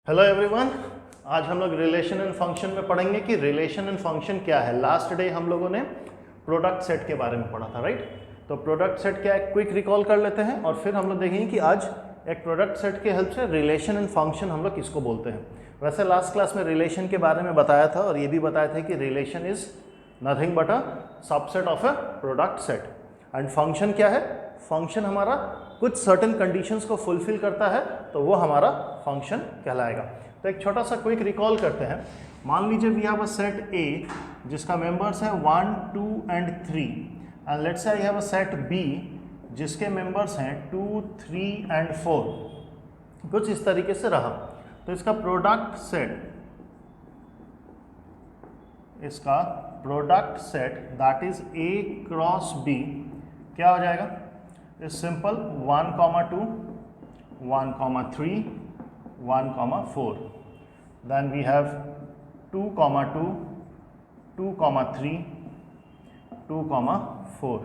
Hello everyone, आज हम लोग रिलेशन एंड फंक्शन में पढ़ेंगे कि रिलेशन एंड फंक्शन क्या है। लास्ट डे हम लोगों ने प्रोडक्ट सेट के बारे में पढ़ा था, राइट। तो प्रोडक्ट सेट क्या है, क्विक रिकॉल कर लेते हैं और फिर हम लोग देखेंगे कि आज एक प्रोडक्ट सेट के हेल्प से रिलेशन एंड फंक्शन हम लोग किसको बोलते हैं। वैसे लास्ट क्लास में रिलेशन के बारे में बताया था और ये भी बताया था कि relation is nothing but a subset of a product set. And function क्या है, फंक्शन हमारा कुछ सर्टेन कंडीशंस को फुलफिल करता है तो वो हमारा फंक्शन कहलाएगा। तो एक छोटा सा क्विक रिकॉल करते हैं। मान लीजिए we have a set A जिसका मेंबर्स है 1, 2 and 3 and let's say I have a set B जिसके मेंबर्स हैं 2, 3 एंड 4। कुछ इस तरीके से रहा। तो इसका product set that is A cross B क्या हो जाएगा, is simple 1, 2, 1, 3, 1, 4. Then we have 2, 2, 2, 3, 2, 4.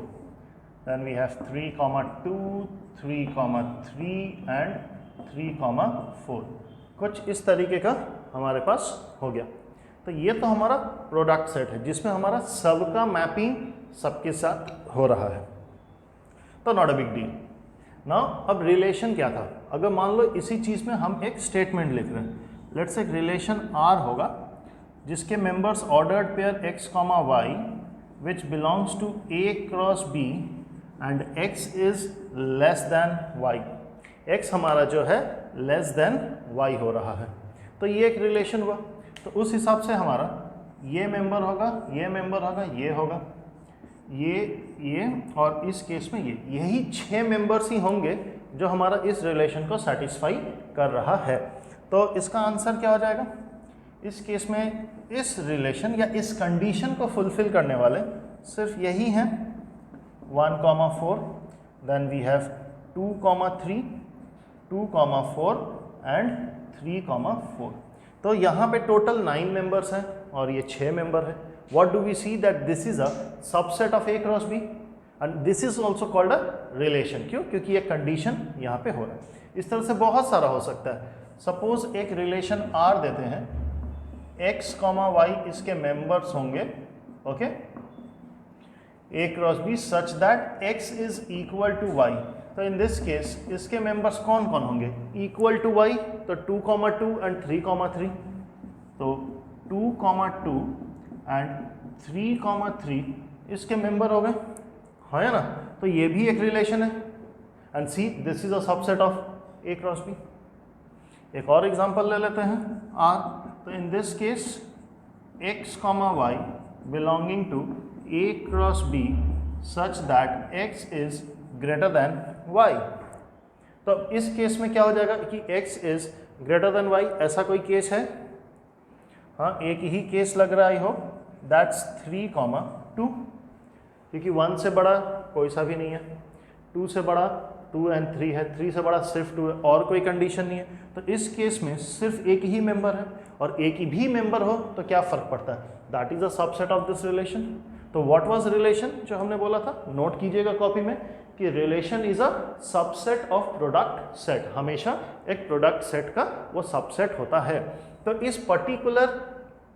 Then we have 3, 2, 3, 3 and 3, 4. कुछ इस तरीके का हमारे पास हो गया। तो ये तो हमारा प्रोडक्ट सेट है जिसमें हमारा सबका मैपिंग सबके साथ हो रहा है, तो not a big deal. Now अब रिलेशन क्या था, अगर मान लो इसी चीज़ में हम एक स्टेटमेंट लिख रहे हैं। लेट्स एक रिलेशन आर होगा जिसके members ordered pair x, y which belongs to a cross b and x is less than y। x हमारा जो है लेस देन y हो रहा है, तो ये एक रिलेशन हुआ। तो उस हिसाब से हमारा ये मेंबर होगा, ये मेंबर होगा, ये होगा, ये और इस केस में यही 6 मेंबर्स ही होंगे जो हमारा इस रिलेशन को सेटिस्फाई कर रहा है। तो इसका आंसर क्या हो जाएगा, इस केस में इस रिलेशन या इस कंडीशन को फुलफिल करने वाले सिर्फ यही हैं 1, 4, देन वी हैव 2, 3, 2, 4 एंड 3, 4। तो यहाँ पे टोटल 9 मेंबर्स हैं और ये 6 मेंबर है। What do we see that this is a subset of A cross B and this is also called a relation। क्यों? क्योंकि ये कंडीशन यहाँ पे हो रहा है। इस तरह से बहुत सारा हो सकता है। सपोज एक रिलेशन R देते हैं, x, y इसके मेंबर्स होंगे, okay, A cross B such that x is equal to y। तो इन दिस केस इसके मेंबर्स कौन कौन होंगे, इक्वल टू y, तो 2, 2 एंड 3, 3। तो 2, 2 एंड 3, 3 इसके मेंबर हो गए, है ना। तो ये भी एक रिलेशन है and see this is a subset of A cross B. एक और एग्जांपल ले लेते हैं आर। तो in this case x, y belonging to A cross B such that x is greater than y। तो इस केस में क्या हो जाएगा कि x is greater than y। ऐसा कोई केस है? हाँ, एक ही केस लग रहा है हो, दैट्स 3, 2, क्योंकि 1 से बड़ा कोई सा भी नहीं है, 2 से बड़ा 2 एंड 3 है, 3 से बड़ा सिर्फ 2 है, और कोई कंडीशन नहीं है। तो इस केस में सिर्फ एक ही मेंबर है और एक ही भी मेंबर हो तो क्या फ़र्क पड़ता है, that is a subset of this relation. तो व्हाट वाज रिलेशन जो हमने बोला था, नोट कीजिएगा कॉपी में कि relation is a subset of product set. हमेशा एक प्रोडक्ट सेट का वो सबसेट होता है। तो इस पर्टिकुलर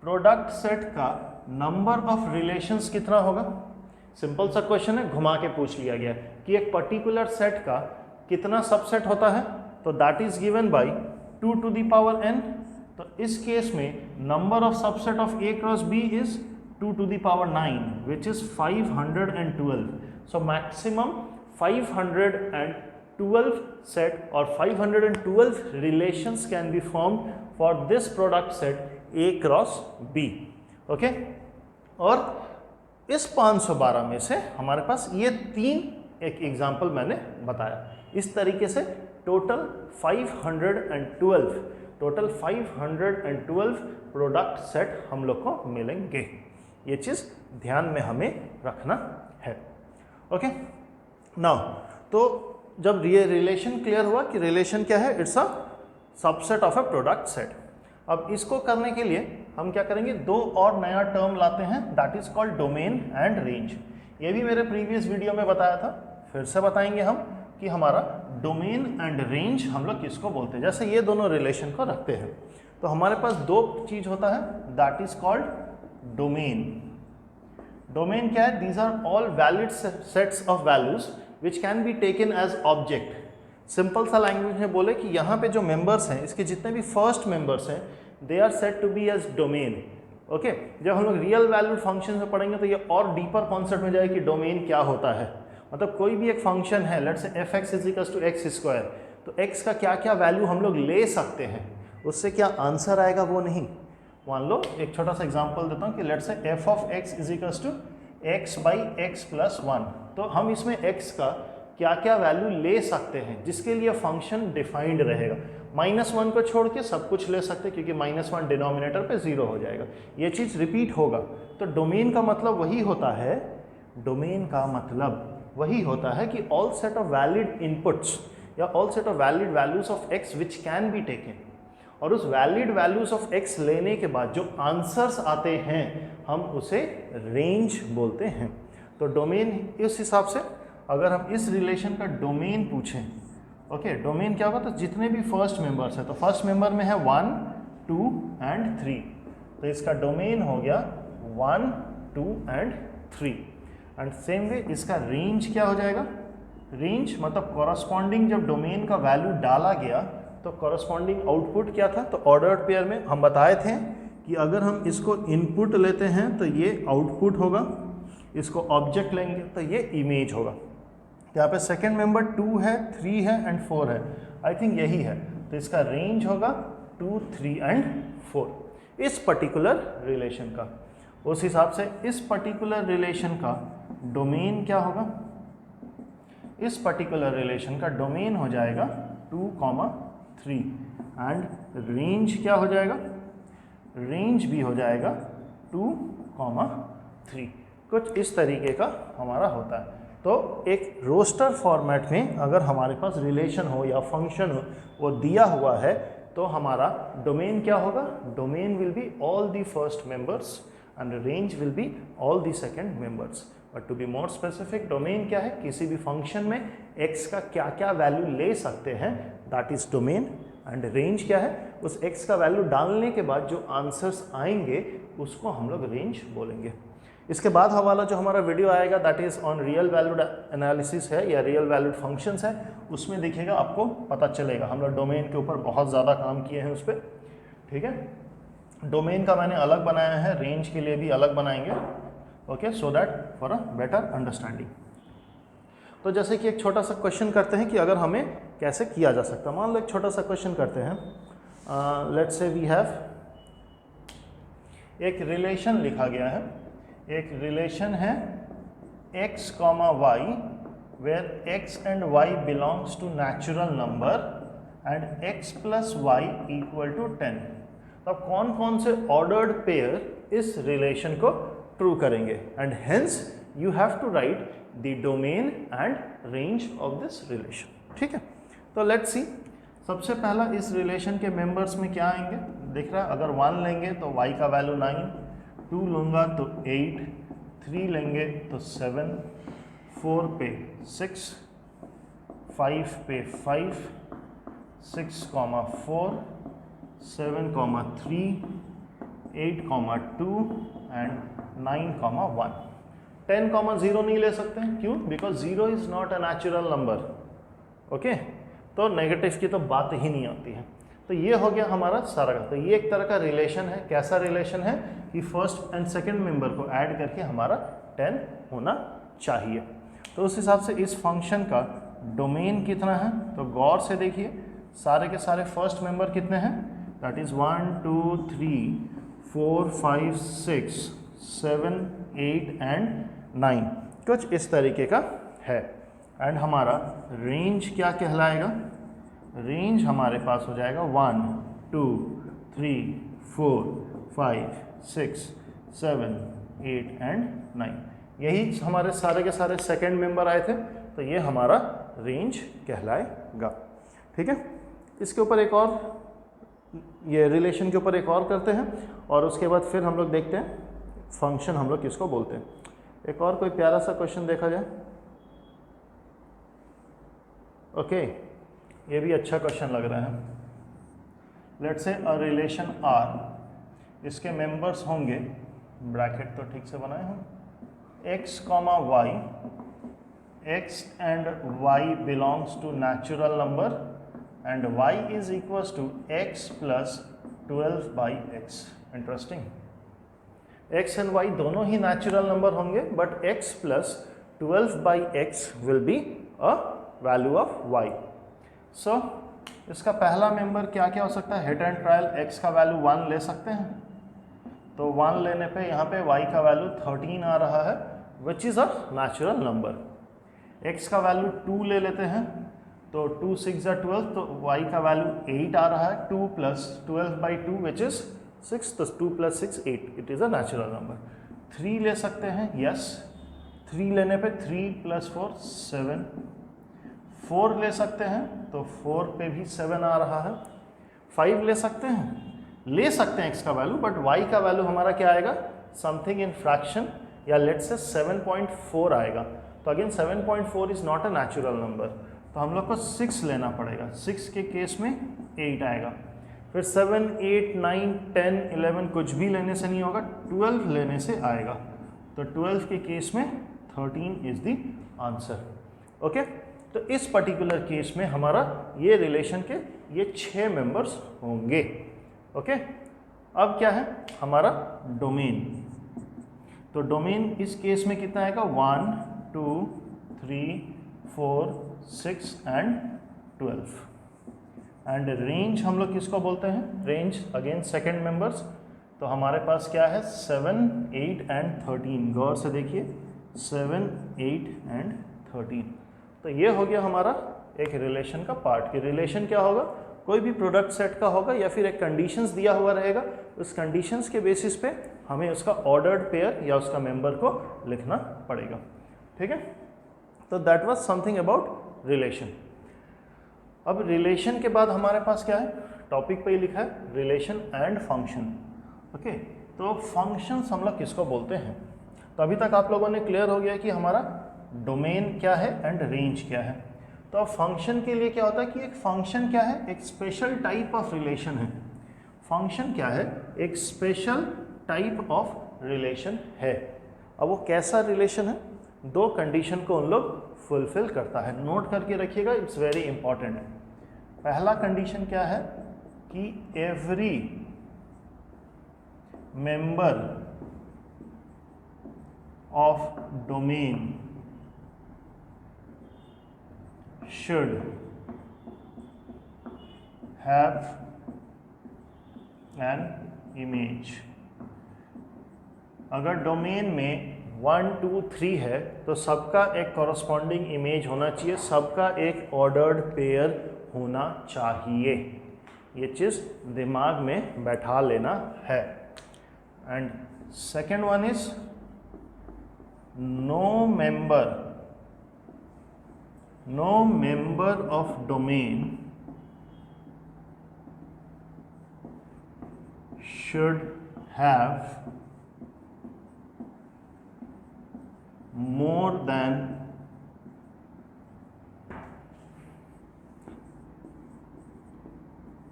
प्रोडक्ट सेट का नंबर ऑफ रिलेशंस कितना होगा, सिंपल सा क्वेश्चन है, घुमा के पूछ लिया गया कि एक पर्टिकुलर सेट का कितना सबसेट होता है। तो that is given by 2 to the power n। तो इस केस में number of subset of a cross b is 2 to the power 9 which is 512। So maximum 512 set or 512 relations can be formed for this product set A cross B, okay. और इस 512 में से हमारे पास ये 3 एक एग्जाम्पल मैंने बताया। इस तरीके से टोटल 512 प्रोडक्ट सेट हम लोग को मिलेंगे। ये चीज़ ध्यान में हमें रखना है, ओके। नाउ तो जब ये रिलेशन क्लियर हुआ कि रिलेशन क्या है, it's a subset of a product set. अब इसको करने के लिए हम क्या करेंगे, 2 और नया टर्म लाते हैं, that is called domain and range. ये भी मेरे प्रीवियस वीडियो में बताया था, फिर से बताएंगे हम। कि हमारा डोमेन एंड रेंज हम लोग किसको बोलते हैं। जैसे ये दोनों रिलेशन को रखते हैं तो हमारे पास दो चीज होता है, that is called domain. Domain क्या है? These are all valid sets of values which can be taken as object. Simple सा लैंग्वेज में बोले कि यहाँ पे जो मेंबर्स हैं, इसके जितने भी फर्स्ट मेंबर्स हैं, they are set to be as domain. Okay, जब हम लोग रियल वैल्यूड फंक्शन में पढ़ेंगे तो ये और डीपर कॉन्सेप्ट में जाएगा कि डोमेन क्या होता है। मतलब कोई भी एक फंक्शन है, let's say F X is equals to X square, तो एक्स का क्या क्या वैल्यू हम लोग ले सकते हैं, उससे क्या आंसर आएगा वो नहीं। मान लो एक छोटा सा एग्जांपल देता हूँ कि let's say F of X is equals to X by X plus 1, तो हम इसमें एक्स का क्या क्या वैल्यू ले सकते हैं जिसके लिए फंक्शन डिफाइंड रहेगा। -1 को छोड़ के सब कुछ ले सकते हैं क्योंकि -1 डिनोमिनेटर पे 0 हो जाएगा, ये चीज़ रिपीट होगा। तो डोमेन का मतलब वही होता है, डोमेन का मतलब वही होता है कि all set of valid inputs या all set of valid values of X which can be taken, और उस वैलिड वैल्यूज ऑफ एक्स लेने के बाद जो आंसर्स आते हैं हम उसे रेंज बोलते हैं। तो डोमेन इस हिसाब से अगर हम इस रिलेशन का डोमेन पूछें, ओके, डोमेन क्या होगा, तो जितने भी फर्स्ट मेंबर्स है, तो फर्स्ट मेंबर में है 1, 2 एंड 3, तो इसका डोमेन हो गया 1, 2 एंड 3। एंड सेम वे इसका रेंज क्या हो जाएगा, रेंज मतलब कॉरस्पॉन्डिंग जब डोमेन का वैल्यू डाला गया तो कॉरस्पॉन्डिंग आउटपुट क्या था। तो ऑर्डर्ड पेयर में हम बताए थे कि अगर हम इसको इनपुट लेते हैं तो ये आउटपुट होगा, इसको ऑब्जेक्ट लेंगे तो ये इमेज होगा। यहाँ पे सेकेंड मेंबर 2 है, 3 है एंड 4 है, आई थिंक यही है, तो इसका रेंज होगा 2, 3 एंड 4 इस पर्टिकुलर रिलेशन का। उस हिसाब से इस पर्टिकुलर रिलेशन का डोमेन क्या होगा, इस पर्टिकुलर रिलेशन का डोमेन हो जाएगा 2, 3 एंड रेंज क्या हो जाएगा, रेंज भी हो जाएगा 2, 3। कुछ इस तरीके का हमारा होता है। तो एक रोस्टर फॉर्मेट में अगर हमारे पास रिलेशन हो या फंक्शन हो वो दिया हुआ है तो हमारा डोमेन क्या होगा, domain will be all the first members and range will be all the second members. But to be more specific, domain क्या है, किसी भी फंक्शन में x का क्या क्या वैल्यू ले सकते हैं, that is domain. And range क्या है, उस x का वैल्यू डालने के बाद जो आंसर्स आएंगे उसको हम लोग रेंज बोलेंगे। इसके बाद हवाला जो हमारा वीडियो आएगा that is on real valued analysis है या रियल वैल्यूड फंक्शंस है, उसमें देखिएगा आपको पता चलेगा। हम लोग डोमेन के ऊपर बहुत ज़्यादा काम किए हैं उस पर, ठीक है। डोमेन का मैंने अलग बनाया है, रेंज के लिए भी अलग बनाएंगे, okay, so that for a better understanding. तो जैसे कि एक छोटा सा क्वेश्चन करते हैं कि अगर हमें कैसे किया जा सकता है। मान लो एक छोटा सा क्वेश्चन करते हैं, लेट्स से वी हैव एक रिलेशन लिखा गया है, एक रिलेशन है x, y where x and y belongs to natural number and x plus y equal to 10। अब कौन कौन से ऑर्डर्ड पेयर इस रिलेशन को ट्रू करेंगे, and hence you have to write the domain and range of this relation, ठीक है। तो लेट्स सी, सबसे पहला इस रिलेशन के मेंबर्स में क्या आएंगे, दिख रहा है, अगर 1 लेंगे तो y का वैल्यू 9, 2 लूँगा तो 8, 3 लेंगे तो 7, 4 पे 6, 5 पे 5, 6, 4, 7, 3, 8, 2 एंड 9, 1। 10, 0 नहीं ले सकते हैं, क्यों? Because 0 is not a natural number, okay. तो नेगेटिव की तो बात ही नहीं आती है। तो ये हो गया हमारा सारा का। तो ये एक तरह का रिलेशन है। कैसा रिलेशन है कि फर्स्ट एंड सेकंड मेंबर को ऐड करके हमारा 10 होना चाहिए। तो उस हिसाब से इस फंक्शन का डोमेन कितना है, तो गौर से देखिए, सारे के सारे फर्स्ट मेंबर कितने हैं, दैट इज 1, 2, 3, 4, 5, 6, 7, 8 एंड 9, कुछ इस तरीके का है। एंड हमारा रेंज क्या कहलाएगा, रेंज हमारे पास हो जाएगा 1, 2, 3, 4, 5, 6, 7, 8 एंड 9। यही हमारे सारे के सारे सेकंड मेंबर आए थे, तो ये हमारा रेंज कहलाएगा, ठीक है। इसके ऊपर एक और, ये रिलेशन के ऊपर एक और करते हैं और उसके बाद फिर हम लोग देखते हैं फंक्शन हम लोग किसको बोलते हैं। एक और कोई प्यारा सा क्वेश्चन देखा जाए। ओके, ये भी अच्छा क्वेश्चन लग रहा है। Let's say a relation R, इसके मेंबर्स होंगे, ब्रैकेट तो ठीक से बनाए हम, x comma Y, x and y belongs to natural number and y is equals to x plus 12 by X. Interesting, x and y दोनों ही नेचुरल नंबर होंगे, but x plus 12 by X will be a value of y। So इसका पहला member क्या क्या हो सकता है, हिट एंड ट्रायल, x का वैल्यू 1 ले सकते हैं, तो 1 लेने पे यहाँ पे y का वैल्यू 13 आ रहा है, which is a natural number. x का वैल्यू 2 ले लेते हैं, तो 2 6 12, तो y का वैल्यू 8 आ रहा है, 2 प्लस 12 बाई 2 विच इज़ 6, तो 2 plus 6 8, it is a natural number. 3 ले सकते हैं, यस, 3 लेने पे 3 प्लस 4 7, 4 ले सकते हैं, तो 4 पे भी 7 आ रहा है। 5 ले सकते हैं x का वैल्यू, बट y का वैल्यू हमारा क्या आएगा, समथिंग इन फ्रैक्शन, या लेट्स से 7.4 आएगा। तो again 7.4 is not a natural number, तो हम लोग को 6 लेना पड़ेगा। 6 के केस में 8 आएगा, फिर 7 8 9 10 11 कुछ भी लेने से नहीं होगा, 12 लेने से आएगा, तो 12 के केस में 13 इज द आंसर। ओके, तो इस पर्टिकुलर केस में हमारा ये रिलेशन के ये 6 मेंबर्स होंगे। ओके, अब क्या है हमारा डोमेन, तो डोमेन इस केस में कितना आएगा, 1 2 3 4 6 एंड 12। एंड रेंज हम लोग किसको बोलते हैं, रेंज अगेन सेकेंड मेंबर्स, तो हमारे पास क्या है 7 8 एंड 13, गौर से देखिए 7 8 एंड 13। तो ये हो गया हमारा एक रिलेशन का पार्ट। कि रिलेशन क्या होगा, कोई भी प्रोडक्ट सेट का होगा या फिर एक कंडीशंस दिया हुआ रहेगा, उस कंडीशंस के बेसिस पे हमें उसका ऑर्डर्ड पेयर या उसका मेंबर को लिखना पड़ेगा। ठीक है, तो that was something about relation. अब रिलेशन के बाद हमारे पास क्या है, टॉपिक पे ही लिखा है रिलेशन एंड फंक्शन। ओके, तो फंक्शंस हम लोग किसको बोलते हैं, तो अभी तक आप लोगों ने क्लियर हो गया कि हमारा डोमेन क्या है एंड रेंज क्या है। तो अब फंक्शन के लिए क्या होता है कि एक फंक्शन क्या है, एक स्पेशल टाइप ऑफ रिलेशन है। फंक्शन क्या है, एक स्पेशल टाइप ऑफ रिलेशन है। अब वो कैसा रिलेशन है, 2 कंडीशन को उन लोग फुलफिल करता है, नोट करके रखिएगा, इट्स वेरी इंपॉर्टेंट। पहला कंडीशन क्या है कि every member of domain should have an image। अगर डोमेन में 1 2 3 है तो सबका एक कॉरस्पॉन्डिंग इमेज होना चाहिए, सबका एक ऑर्डर्ड पेयर होना चाहिए। ये चीज़ दिमाग में बैठा लेना है। And second one is no member of domain should have more than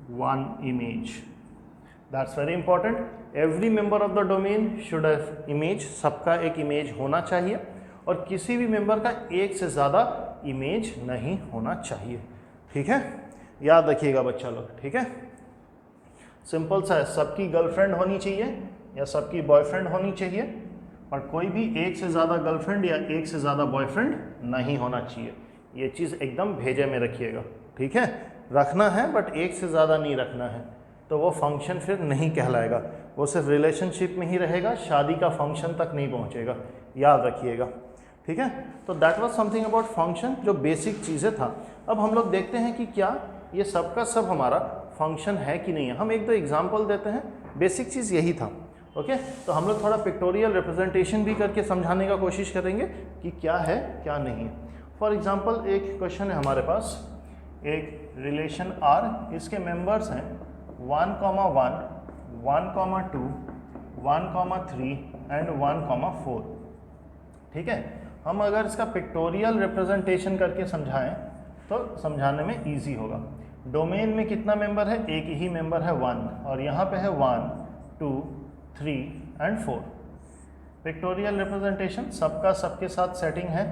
one image। That's very important। Every member of the domain should have image, सबका एक इमेज होना चाहिए, और किसी भी मेंबर का एक से ज़्यादा इमेज नहीं होना चाहिए। ठीक है, याद रखिएगा बच्चा लोग। ठीक है, सिंपल सा है, सबकी गर्लफ्रेंड होनी चाहिए या सबकी बॉयफ्रेंड होनी चाहिए, और कोई भी एक से ज़्यादा गर्लफ्रेंड या एक से ज़्यादा बॉयफ्रेंड नहीं होना चाहिए। ये चीज़ एकदम भेजे में रखिएगा। ठीक है, रखना है बट एक से ज़्यादा नहीं रखना है, तो वो फंक्शन फिर नहीं कहलाएगा, वो सिर्फ रिलेशनशिप में ही रहेगा, शादी का फंक्शन तक नहीं पहुंचेगा, याद रखिएगा। ठीक है, तो that was something about function, जो बेसिक चीज़ें था। अब हम लोग देखते हैं कि क्या ये सब का सब हमारा फंक्शन है कि नहीं है। हम 1-2 एग्जाम्पल देते हैं, बेसिक चीज़ यही था। ओके, तो हम लोग थोड़ा पिक्टोरियल रिप्रेजेंटेशन भी करके समझाने का कोशिश करेंगे कि क्या है क्या नहीं है। फॉर एग्जाम्पल एक क्वेश्चन है हमारे पास, एक रिलेशन आर, इसके मेंबर्स हैं 1, 1, 1, 2, 1, 3 एंड 1, 4। ठीक है, हम अगर इसका पिक्टोरियल रिप्रेजेंटेशन करके समझाएं तो समझाने में इजी होगा। डोमेन में कितना मेंबर है, एक ही मेंबर है 1, और यहाँ पे है 1 2 3 एंड 4। पिक्टोरियल रिप्रेजेंटेशन सबका सबके साथ सेटिंग है।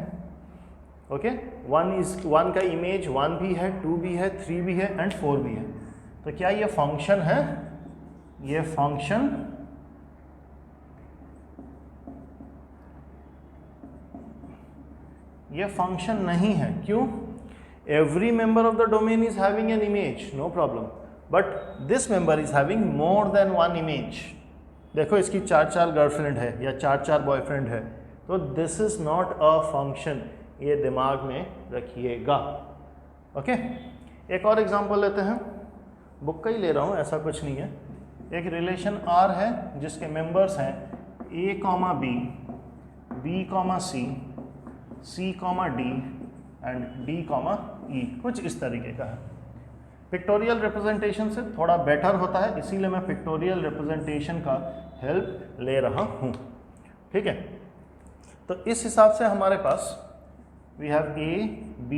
ओके, 1 का इमेज 1 भी है, 2 भी है, 3 भी है एंड 4 भी है। तो क्या ये फंक्शन है? ये फंक्शन नहीं है। क्यों? Every member of the domain is having an image, no problem, but this member is having more than 1 image. देखो इसकी 4 गर्लफ्रेंड है या 4 बॉयफ्रेंड है, तो this is not a function, ये दिमाग में रखिएगा। ओके, एक और एग्जांपल लेते हैं, बुक का ही ले रहा हूँ, ऐसा कुछ नहीं है। एक रिलेशन R है जिसके मेंबर्स हैं A, B, B, C, C, D and D, E, कुछ इस तरीके का है। पिक्टोरियल रिप्रेजेंटेशन से थोड़ा बेटर होता है, इसीलिए मैं पिक्टोरियल रिप्रेजेंटेशन का हेल्प ले रहा हूँ। ठीक है, तो इस हिसाब से हमारे पास we have A, B,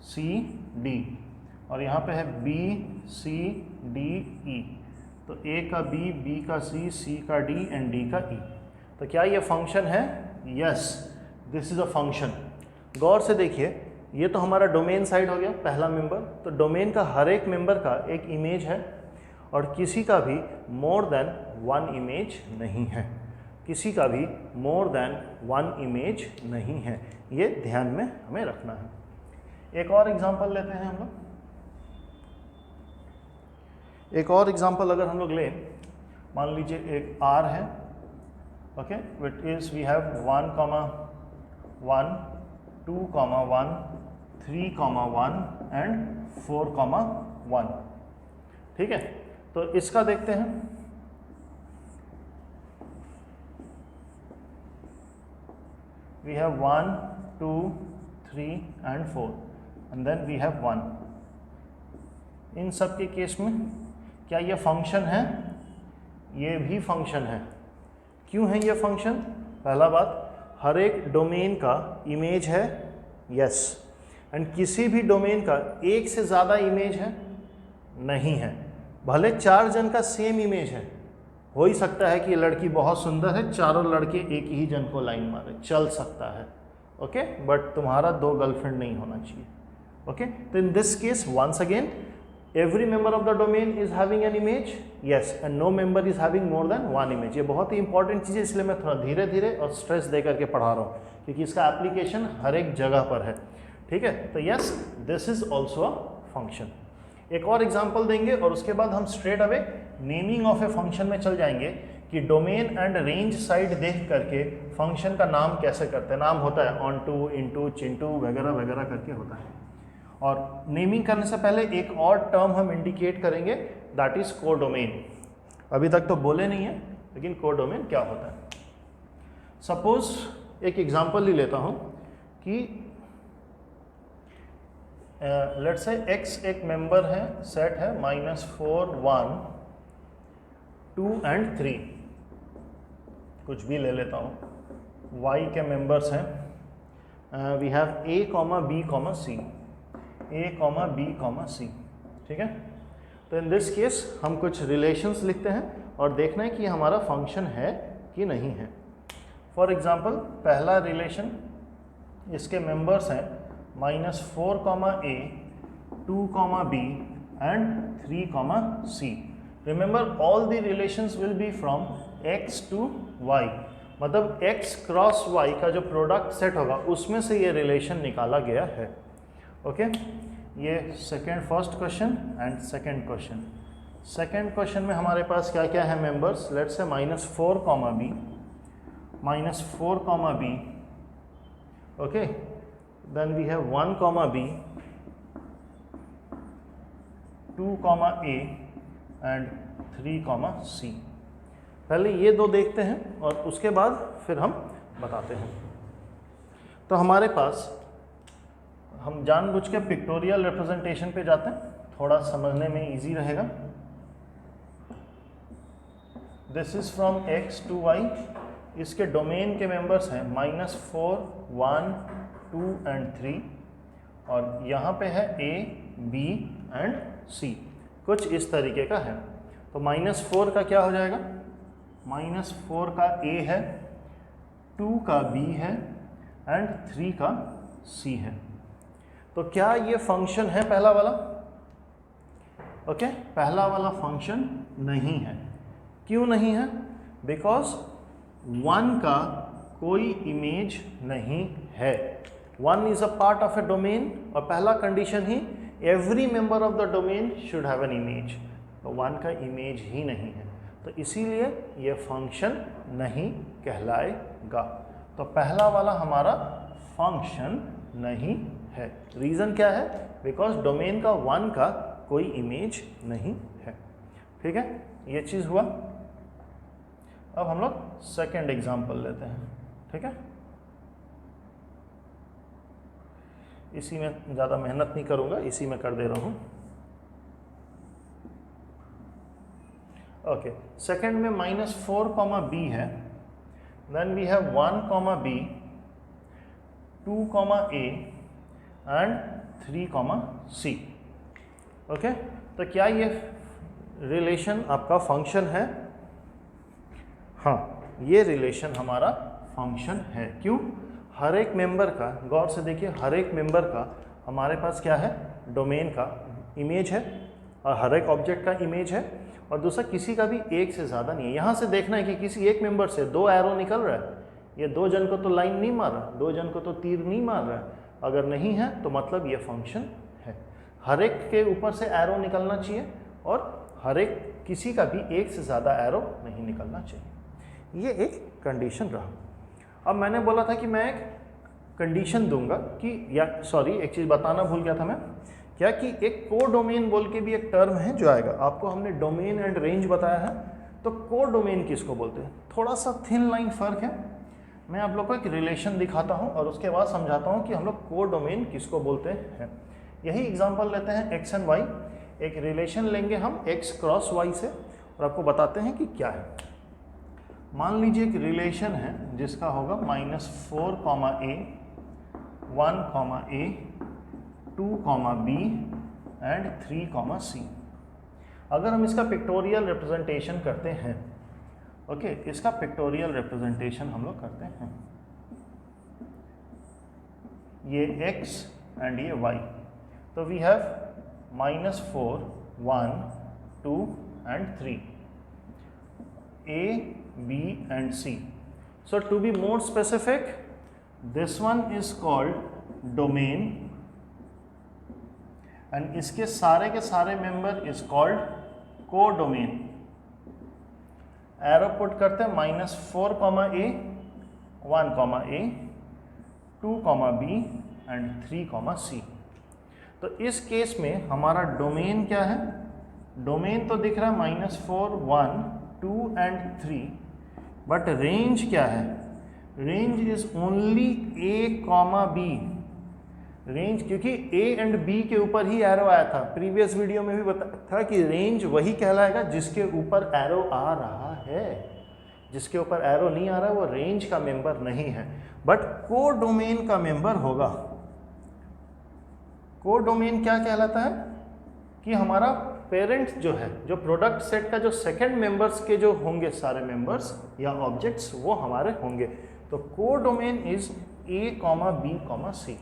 C, D, और यहाँ पे है B, C, D, E। तो A का B, B का C, C का D एंड D का E। तो क्या ये फंक्शन है? Yes, this is a function. गौर से देखिए, ये तो हमारा डोमेन साइड हो गया, पहला मेंबर। तो डोमेन का हर एक मेंबर का एक इमेज है, और किसी का भी मोर देन 1 इमेज नहीं है, किसी का भी मोर देन 1 इमेज नहीं है। ये ध्यान में हमें रखना है। एक और एग्जांपल लेते हैं हम लोग। एक और एग्जांपल अगर हम लोग लें, मान लीजिए एक R है, okay, which is we have 1, 1, 2, 1, 3, 1 and 4, 1। ठीक है, तो इसका देखते हैं। We have 1, 2, 3 and 4 and then we have 1। इन सब के केस में क्या ये फंक्शन है? ये भी फंक्शन है। क्यों है ये फंक्शन? पहला बात, हर एक डोमेन का इमेज है, यस, एंड किसी भी डोमेन का एक से ज़्यादा इमेज है, नहीं है। भले 4 जन का सेम इमेज है, हो ही सकता है कि ये लड़की बहुत सुंदर है, चारों लड़के एक ही जन को लाइन मारे, चल सकता है, ओके, बट तुम्हारा 2 गर्लफ्रेंड नहीं होना चाहिए। ओके, तो in this case once again every member of the domain is having an image, yes, and no member is having more than 1 image। ये बहुत ही इंपॉर्टेंट चीज़ है, इसलिए मैं थोड़ा धीरे धीरे और स्ट्रेस दे करके पढ़ा रहा हूँ, क्योंकि इसका एप्लीकेशन हर एक जगह पर है। ठीक है, तो yes, this is also a function. एक और एग्जांपल देंगे और उसके बाद हम straight away naming of a function में चल जाएंगे कि डोमेन एंड रेंज साइड देख करके फंक्शन का नाम कैसे करते हैं। नाम होता है ऑन टू, इनटू, चिंटू वगैरह वगैरह करके होता है। और नेमिंग करने से पहले एक और टर्म हम इंडिकेट करेंगे, दैट इज कोडोमेन। अभी तक तो बोले नहीं है, लेकिन कोडोमेन क्या होता है। सपोज एक एग्जांपल ही लेता हूं कि लेट्स से x एक मेंबर है, सेट है -4, 1, 2 एंड 3, कुछ भी ले लेता हूं। y के मेंबर्स हैं, we have a, b, c, a, b, c। ठीक है, तो इन दिस केस हम कुछ रिलेशंस लिखते हैं और देखना है कि हमारा फंक्शन है कि नहीं है। फॉर एग्जांपल, पहला रिलेशन, इसके मेंबर्स हैं -4, a, 2, b and 3, c। Remember all the relations will be from x to y, मतलब x क्रॉस y का जो प्रोडक्ट सेट होगा उसमें से ये रिलेशन निकाला गया है। ओके, ये first question and second question. Second question में हमारे पास क्या क्या है members, let's say -4, b, -4, b, okay, then we have 1, b, 2, a and 3, c। पहले ये दो देखते हैं और उसके बाद फिर हम बताते हैं। तो हमारे पास, हम जानबूझ के पिक्टोरियल रिप्रेजेंटेशन पे जाते हैं, थोड़ा समझने में इजी रहेगा। This is from x to y। इसके डोमेन के मेंबर्स हैं -4, 1, 2 एंड 3। और यहाँ पे है A, B एंड C, कुछ इस तरीके का है। तो -4 का क्या हो जाएगा, -4 का A है, 2 का B है एंड 3 का C है। तो क्या ये फंक्शन है पहला वाला? ओके, पहला वाला फंक्शन नहीं है। क्यों नहीं है? बिकॉज 1 का कोई इमेज नहीं है। 1 is a part of A domain, और पहला condition he every member of the domain should have an image, तो 1 का इमेज ही नहीं है, तो इसीलिए ये फंक्शन नहीं कहलाएगा। तो पहला वाला हमारा फंक्शन नहीं है। रीज़न क्या है? बिकॉज डोमेन का 1 का कोई इमेज नहीं है। ठीक है, ये चीज़ हुआ। अब हम लोग सेकेंड एग्जाम्पल लेते हैं। ठीक है, इसी में ज़्यादा मेहनत नहीं करूँगा, इसी में कर दे रहा हूँ। ओके, सेकेंड में -4, B है, then we have 1, B, 2, A and 3, C। Okay, तो क्या ये रिलेशन आपका फंक्शन है? हाँ, ये रिलेशन हमारा फंक्शन है। क्यों? हर एक मेंबर का, गौर से देखिए, हर एक मेंबर का हमारे पास क्या है? डोमेन का इमेज है, और हर एक ऑब्जेक्ट का इमेज है, और दूसरा किसी का भी एक से ज़्यादा नहीं है। यहाँ से देखना है कि किसी एक मेंबर से 2 एरो निकल रहा है, ये 2 जन को तो लाइन नहीं मार रहा, 2 जन को तो तीर नहीं मार रहा है। अगर नहीं है तो मतलब ये फंक्शन है। हर एक के ऊपर से एरो निकलना चाहिए, और हर एक किसी का भी एक से ज़्यादा एरो नहीं निकलना चाहिए। ये एक कंडीशन रहा। अब मैंने बोला था कि मैं एक कंडीशन दूंगा कि, या सॉरी, एक चीज़ बताना भूल गया था मैं, क्या कि एक को डोमेन बोल के भी एक टर्म है जो आएगा। आपको हमने डोमेन एंड रेंज बताया है, तो को डोमेन किसको बोलते हैं? थोड़ा सा थिन लाइन फ़र्क है। मैं आप लोग को एक रिलेशन दिखाता हूँ और उसके बाद समझाता हूँ कि हम लोग को डोमेन किसको बोलते हैं। यही एग्जाम्पल लेते हैं x एंड y, एक रिलेशन लेंगे हम x क्रॉस y से, और आपको बताते हैं कि क्या है। मान लीजिए एक रिलेशन है जिसका होगा -4, A, 1, A, 2, B and 3, C। अगर हम इसका पिक्टोरियल रिप्रेजेंटेशन करते हैं, ओके, इसका पिक्टोरियल रिप्रेजेंटेशन हम लोग करते हैं, ये x एंड ये y, तो we have -4, 1, 2 and 3, A, B and C. So to be more specific, this one is called domain and इसके सारे के सारे member is called codomain। Arrow put करते हैं -4, A, 1, A, 2, B and 3, C। तो इस केस में हमारा डोमेन क्या है? डोमेन तो दिख रहा है -4, 1, 2 एंड 3, बट रेंज क्या है? Range is only A, B। Range, क्योंकि A एंड B के ऊपर ही एरो आया था, प्रीवियस वीडियो में भी बताया था कि रेंज वही कहलाएगा जिसके ऊपर एरो आ रहा है। जिसके ऊपर एरो नहीं आ रहा है वो रेंज का मेंबर नहीं है, बट को डोमेन का मेंबर होगा। को डोमेन क्या कहलाता है? कि हमारा पेरेंट जो है, जो प्रोडक्ट सेट का जो सेकंड मेंबर्स के जो होंगे सारे मेंबर्स या ऑब्जेक्ट्स, वो हमारे होंगे। तो को domain is A, B, C।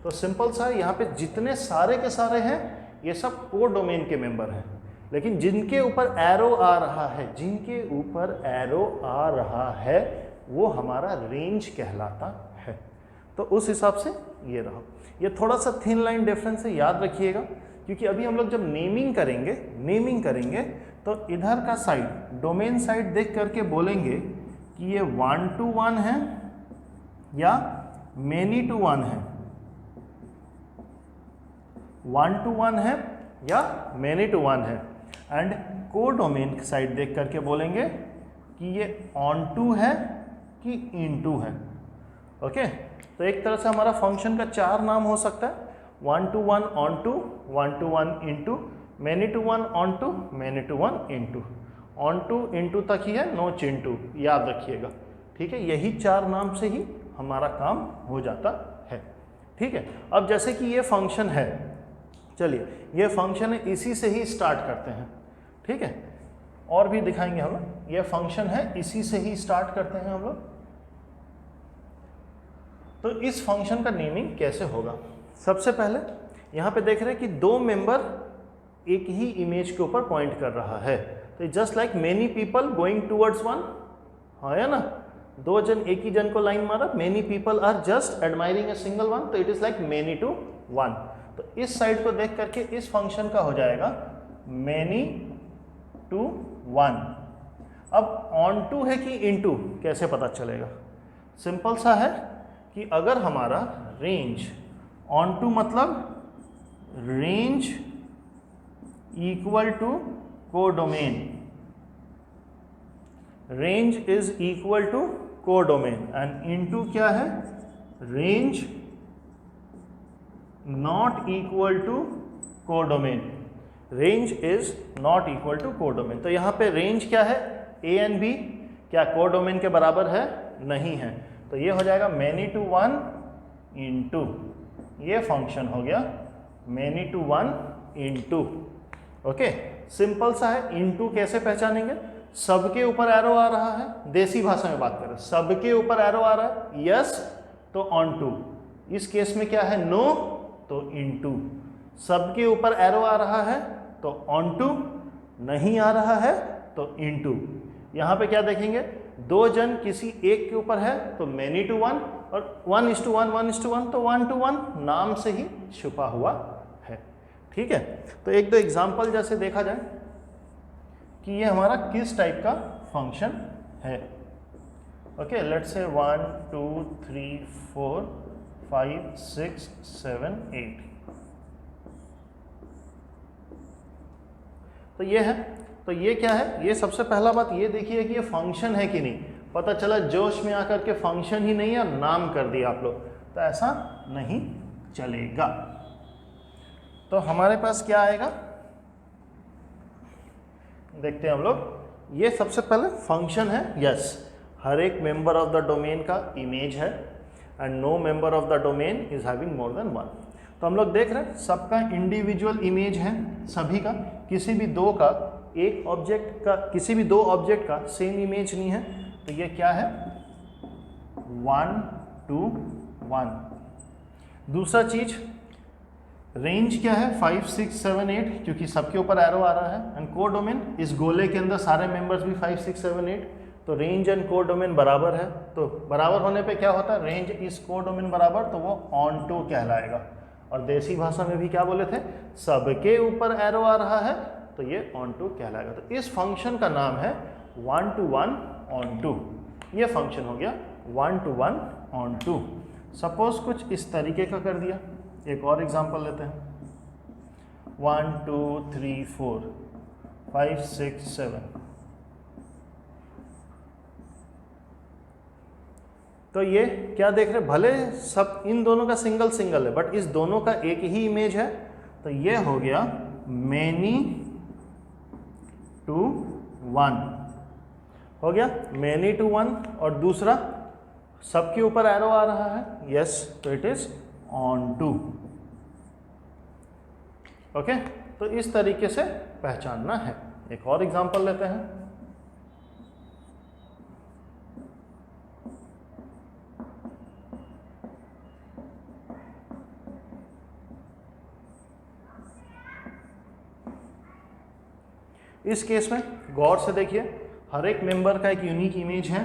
तो सिंपल सा, यहाँ पे जितने सारे के सारे हैं ये सब को डोमेन के मेंबर हैं, लेकिन जिनके ऊपर एरो आ रहा है, जिनके ऊपर एरो आ रहा है वो हमारा रेंज कहलाता है। तो उस हिसाब से ये रहा। ये थोड़ा सा थिन लाइन डिफरेंस है, याद रखिएगा, क्योंकि अभी हम लोग जब नेमिंग करेंगे तो इधर का साइड, डोमेन साइड देख करके बोलेंगे कि ये 1 to 1 है या many to 1 है, 1 to 1 है या many to 1 है। एंड को डोमेन साइड देख करके बोलेंगे कि ये ऑन टू है कि इन टू है। ओके, तो एक तरह से हमारा फंक्शन का 4 नाम हो सकता है, 1 to 1 onto, 1 to 1 into, many to 1 onto, many to 1 into. Onto into तक ही है, नो चिंटू, याद रखिएगा। ठीक है, यही 4 नाम से ही हमारा काम हो जाता है। ठीक है। अब जैसे कि ये फंक्शन है, चलिए ये फंक्शन है, इसी से ही स्टार्ट करते हैं, ठीक है। और भी दिखाएंगे हम लोग, ये फंक्शन है, इसी से ही स्टार्ट करते हैं हम लोग। तो इस फंक्शन का नेमिंग कैसे होगा? सबसे पहले यहाँ पे देख रहे हैं कि दो मेंबर एक ही इमेज के ऊपर पॉइंट कर रहा है, तो just like many people going towards one, हाँ है ना, दो जन एक ही जन को लाइन मारा, many people are just admiring a single one, तो it is like many to one. तो इस साइड को देख करके इस फंक्शन का हो जाएगा मेनी टू वन। अब ऑन टू है कि इन टू कैसे पता चलेगा? सिंपल सा है कि अगर हमारा रेंज ऑन टू मतलब range equal to codomain, range is equal to codomain, and into क्या है? Range not equal to codomain, range is not equal to codomain. तो यहां पे रेंज क्या है? ए एंड बी, क्या कोडोमेन के बराबर है? नहीं है। तो ये हो जाएगा मेनी टू वन इंटू, ये फंक्शन हो गया many to one into. Okay, simple सा है। इंटू कैसे पहचानेंगे? सबके ऊपर एरो आ रहा है, देसी भाषा में बात करें, सबके ऊपर एरो आ रहा है, यस तो ऑन टू, इस केस में क्या है? नो तो इनटू। सबके ऊपर एरो आ रहा है तो ऑन टू, नहीं आ रहा है तो इनटू। यहाँ पे क्या देखेंगे? दो जन किसी एक के ऊपर है तो मेनी टू वन, और 1:1 1:1 तो 1 to 1 नाम से ही छुपा हुआ है, ठीक है। तो एक दो एग्जाम्पल जैसे देखा जाए कि ये हमारा किस टाइप का फंक्शन है। Okay, let's say 1 2 3 4 5 6 7 8। तो ये है, तो ये क्या है? ये सबसे पहला बात ये देखिए कि ये फंक्शन है कि नहीं। पता चला जोश में आकर के फंक्शन ही नहीं है, नाम कर दिया आप लोग, तो ऐसा नहीं चलेगा। तो हमारे पास क्या आएगा देखते हैं हम लोग। ये सबसे पहले फंक्शन है, यस, हर एक मेंबर ऑफ द डोमेन का इमेज है, and no member of the domain is having more than one. तो हम लोग देख रहे हैं सबका इंडिविजुअल इमेज है, सभी का, किसी भी दो का, एक ऑब्जेक्ट का, किसी भी दो ऑब्जेक्ट का सेम इमेज नहीं है। तो ये क्या है? 1 to 1। दूसरा चीज, रेंज क्या है? 5 6 7 8, क्योंकि सबके ऊपर एरो आ रहा है, एंड कोडोमेन, इस गोले के अंदर सारे मेंबर्स भी 5 6 7 8, तो रेंज एंड कोडोमेन बराबर है। तो बराबर होने पे क्या होता है? रेंज इज कोडोमेन बराबर, तो वो ऑन टू कहलाएगा। और देसी भाषा में भी क्या बोले थे? सबके ऊपर एरो आ रहा है तो ये ऑन टू कहलाएगा। तो इस फंक्शन का नाम है 1 to 1 ऑन टू। ये फंक्शन हो गया 1 to 1 ऑन टू। सपोज कुछ इस तरीके का कर दिया, एक और एग्जांपल लेते हैं। 1 2 3 4 5 6 7। तो ये क्या देख रहे? भले सब इन दोनों का सिंगल सिंगल है, बट इस दोनों का एक ही इमेज है। तो ये हो गया मेनी टू वन, हो गया मेनी टू वन। और दूसरा, सबके ऊपर एरो आ रहा है, यस, तो it is onto. Okay, तो इस तरीके से पहचानना है। एक और एग्जांपल लेते हैं। इस केस में गौर से देखिए, हर एक मेंबर का एक यूनिक इमेज है,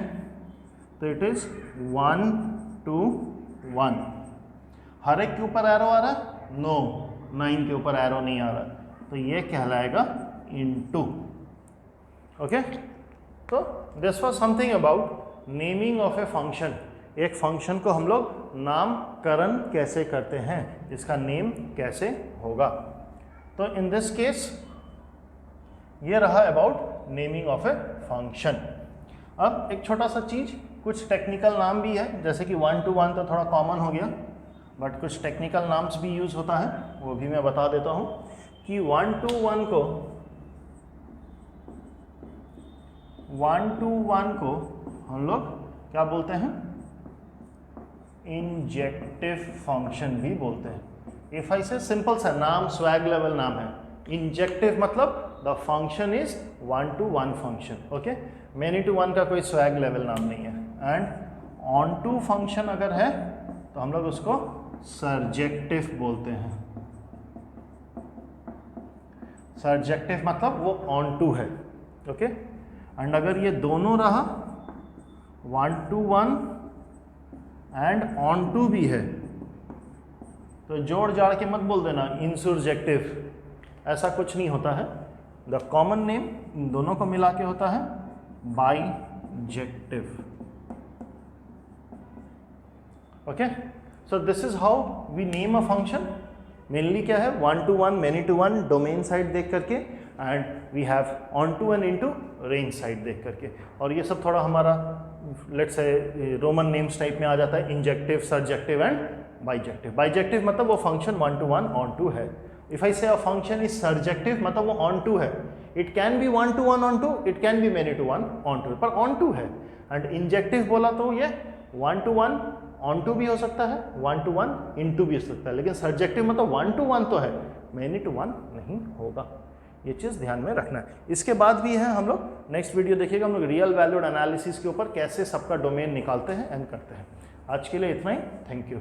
तो इट इज 1 to 1। हर एक के ऊपर एरो आ रहा है? नो, 9 के ऊपर एरो नहीं आ रहा, तो ये कहलाएगा इनटू। ओके, तो this was something about naming of a function. एक फंक्शन को हम लोग नामकरण कैसे करते हैं, इसका नेम कैसे होगा। तो इन दिस केस ये रहा about naming of a function. अब एक छोटा सा चीज, कुछ टेक्निकल नाम भी है, जैसे कि 1 to 1 तो थोड़ा कॉमन हो गया, बट कुछ टेक्निकल नाम्स भी यूज होता है, वो भी मैं बता देता हूं कि 1 to 1 को 1 to 1 को हम लोग क्या बोलते हैं? इंजेक्टिव फंक्शन भी बोलते हैं। इफ आई से सिंपल सा नाम स्वैग लेवल नाम है। इंजेक्टिव मतलब the function is 1 to 1 function, okay. Many to one का कोई स्वैग लेवल नाम नहीं है। एंड ऑन टू फंक्शन अगर है तो हम लोग उसको सर्जेक्टिव बोलते हैं। सर्जेक्टिव मतलब वो ऑन टू है, ओके। एंड अगर ये दोनों रहा 1 to 1 एंड ऑन टू भी है तो जोड़ जाड़ के मत बोल देना इंसुरजेक्टिव, ऐसा कुछ नहीं होता है। द कॉमन नेम इन दोनों को मिला के होता है bijective, okay. So this is how we name a function. Mainly क्या है 1 to 1, many to one domain side देख करके, and we have onto and into range side देख करके। और ये सब थोड़ा हमारा let's say Roman names type में आ जाता है, injective, surjective and bijective. Bijective मतलब वो फंक्शन 1 to 1 ऑन टू है। If I say a function is surjective मतलब वो ऑन टू है। It can be 1 to 1 onto, it can be many to one onto, पर onto है। And injective बोला तो ये 1 to 1 on to भी हो सकता है, 1 to 1 इन टू भी हो सकता है, लेकिन सर्जेक्टिव मतलब 1 to 1 तो है, मेनी टू वन नहीं होगा। ये चीज़ ध्यान में रखना है। इसके बाद भी है हम लोग नेक्स्ट वीडियो देखिएगा, हम लोग रियल वैल्यूड एनालिसिस के ऊपर कैसे सबका डोमेन निकालते हैं एंड करते हैं। आज के लिए इतना ही, थैंक यू।